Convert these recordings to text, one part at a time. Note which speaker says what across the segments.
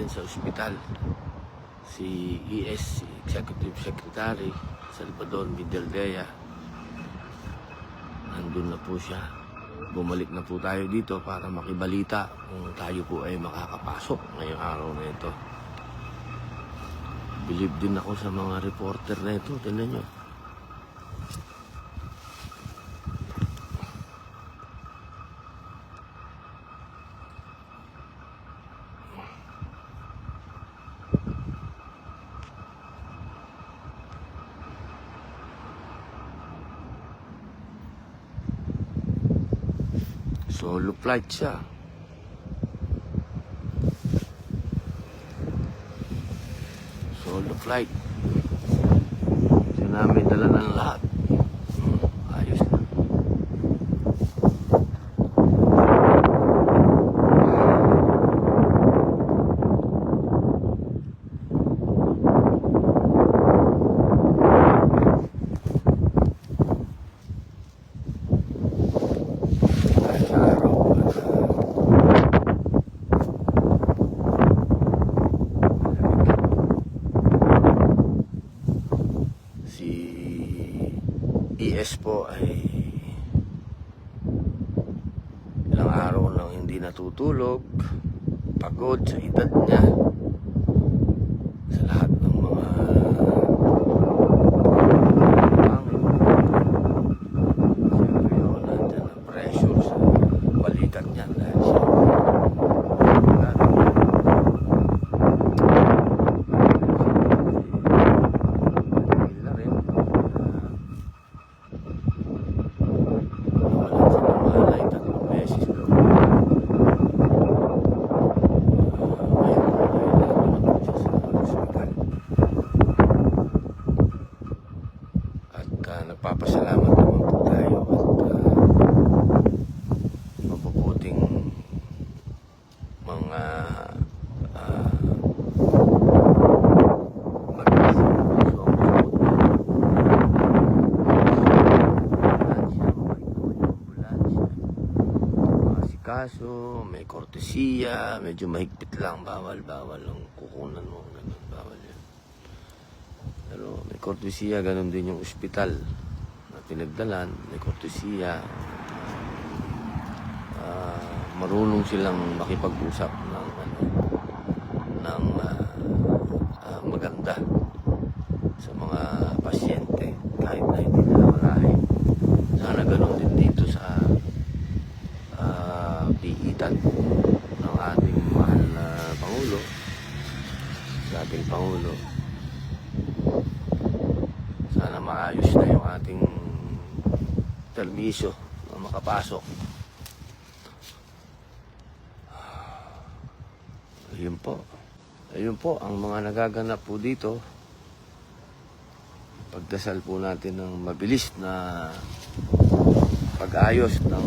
Speaker 1: natin sa ospital si ES, si Executive Secretary Salvador Vidaldea. Nandun na po siya. Bumalik na po tayo dito para makibalita kung tayo po ay makakapasok ngayong araw na ito. Believe din ako sa mga reporter na ito. Tingnan nyo. Solo flight siya. Solo flight. Siya namin dala ng lahat. Ayos na. ES po ay ilang araw nang hindi natutulog, pagod sa edad niya, sa lahat ng mga siyempre yun, nandyan ang pressure sa balikat niya dahil siya nagpapasalamat naman po tayo at mabubuting mga kaso may kortesiya, medyo mahigpit lang, bawal ang kukunan mo, ganun, bawal yan. Pero may kortesiya, ganun din yung ospital na pinagdalan, may kortesiya. Marunong silang makipag-usap ng maganda sa mga pasyente kahit na hindi nila marahin. Sana ganun din dito sa piitan ng ating mahal na Pangulo, sa ating Pangulo. Sana maayos na yung ating permisyo na makapasok. Ayun po ang mga nagaganap po dito. Pagdasal po natin ng mabilis na pag-ayos ng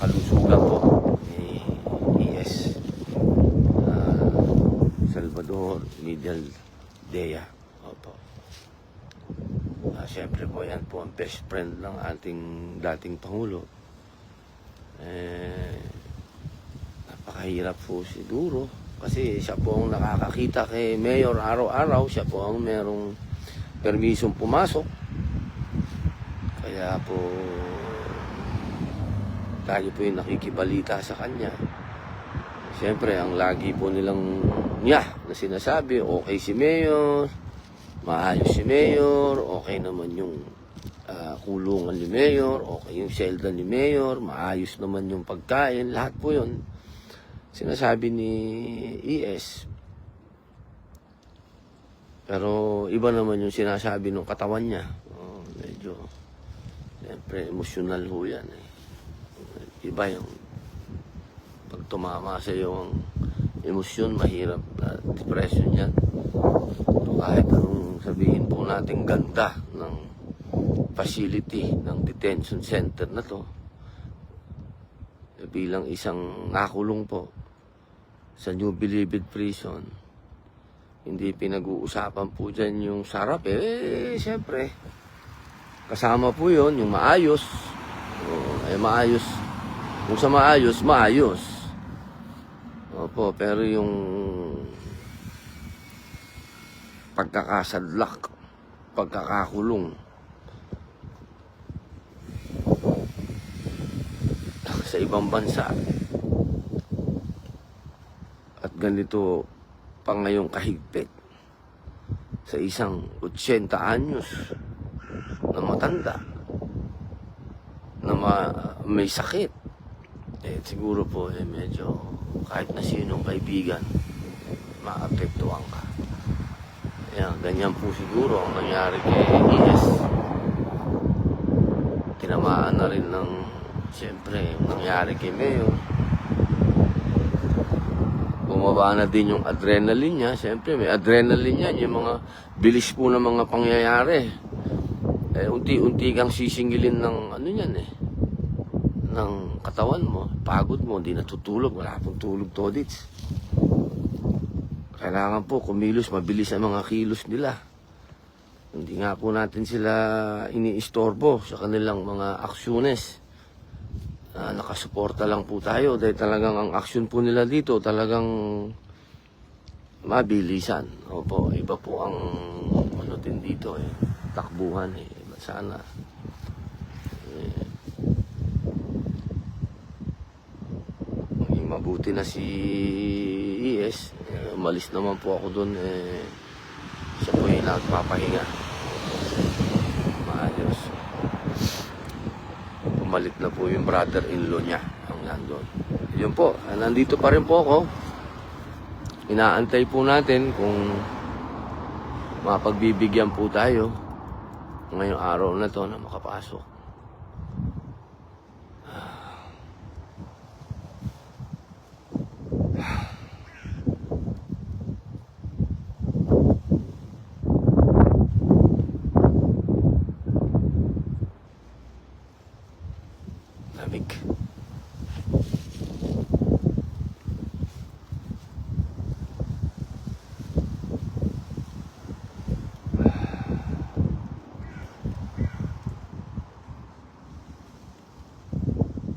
Speaker 1: kalusugan po ni ES Salvador Vidaldea. Opo. Siyempre po yan po ang best friend ng ating dating Pangulo. Napakahirap po siguro kasi siya po ang nakakakita kay Mayor araw-araw. Siya po ang merong permisong pumasok. Kaya po tayo po yung nakikibalita sa kanya. Siyempre, ang lagi po nilang na sinasabi, okay si Mayor, maayos si Mayor, okay naman yung kulungan ni Mayor, okay yung selda ni Mayor, maayos naman yung pagkain, lahat po yun sinasabi ni ES. Pero iba naman yung sinasabi ng katawan niya. Medyo, siyempre, emosyonal ho yan eh. Iba yung pag tumama sa iyo ang emosyon, mahirap na depression yan. So, kahit anong sabihin po natin ganda ng facility ng detention center na to, bilang isang nakulong po sa New Bilibid Prison, hindi pinag-uusapan po dyan yung sarap siyempre kasama po yun yung maayos. Maayos. Kung sa maayos, maayos. Opo. Opo, pero yung pagkakasadlak, pagkakakulong sa ibang bansa at ganito pa ngayong kahigpit sa isang 80 anyos na matanda na may sakit, siguro po medyo kahit na sinong kaibigan maapektuhan ka. Kaya ganyan po siguro ang nangyari kay ES. Tinamaan na rin ng siyempre yung nangyari kay Mayor. Bumaba na din yung adrenaline niya. Siyempre may adrenaline yan, yung mga bilis po ng mga pangyayari. Unti-unti kang sisingilin ng ano yan ng katawan mo, pagod mo, hindi natutulog, wala pong tulog todits. Kailangan po kumilos, mabilis ang mga kilos nila. Hindi nga po natin sila iniistorbo sa kanilang mga aksyones. Nakasuporta lang po tayo dahil talagang ang aksyon po nila dito talagang mabilisan. Opo, iba po ang ano din dito takbuhan sana. Maging mabuti na si ES. Umalis naman po ako doon. Siya po yung nagpapahinga. Maayos. Pumalit na po yung brother-in-law niya ang nandun. Yun po, nandito pa rin po ako. Inaantay po natin kung mapagbibigyan po tayo ngayong araw na to na makapasok. Lamig.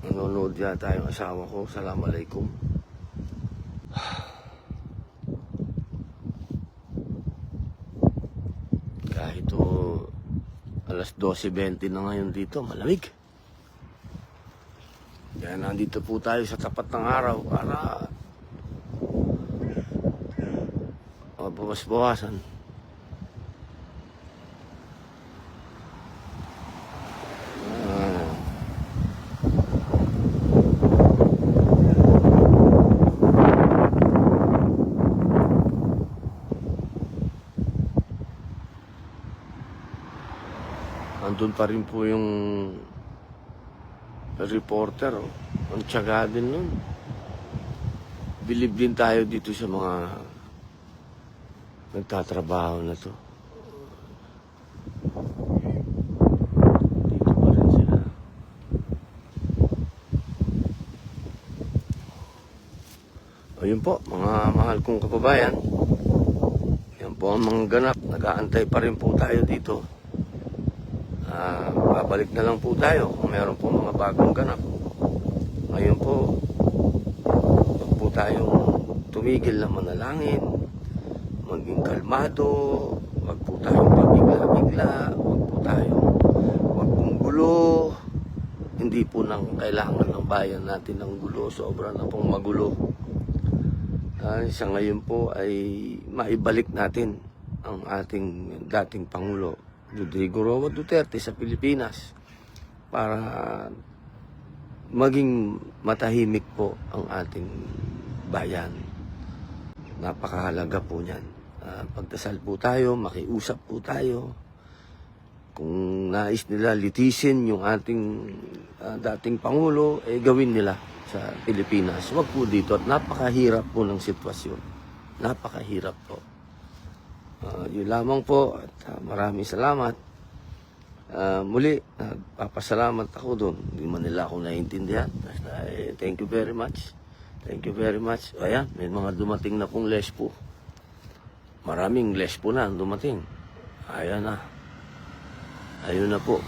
Speaker 1: Nanonood yata yung asawa ko. Assalamualaikum. Kahit alas 12:20 na ngayon dito, malamig. Kaya nandito po tayo sa tapat ng araw para mabawas-bawasan. Andun pa rin po yung reporter, ang tiyaga din nun. Bilib din tayo dito sa mga nagtatrabaho na to. Dito pa rin sila. Ayun po, mga mahal kong kababayan. Yan po ang mga ganap. Nag-aantay pa rin po tayo dito. Babalik na lang po tayo kung meron po mga bagong ganap. Ngayon po, huwag po tayong tumigil na manalangin, maging kalmado, huwag po tayong pabigla-bigla, huwag pong gulo. Hindi po nang kailangan ng bayan natin ng gulo, sobra na pong magulo. Sa ngayon po ay maibalik natin ang ating dating Pangulo Rodrigo Roa Duterte sa Pilipinas para maging matahimik po ang ating bayan. Napakahalaga po niyan. Pagdasal po tayo, makiusap po tayo. Kung nais nila litisin yung ating dating Pangulo, gawin nila sa Pilipinas. Huwag po dito at napakahirap po ng sitwasyon. Napakahirap po. Yun lamang po at maraming salamat. Muli, nagpapasalamat ako doon. Hindi man nila ako naiintindihan. Thank you very much. Thank you very much. Ayan, may mga dumating na pong lespo. Maraming lespo na dumating. Ayan na. Ayun na po.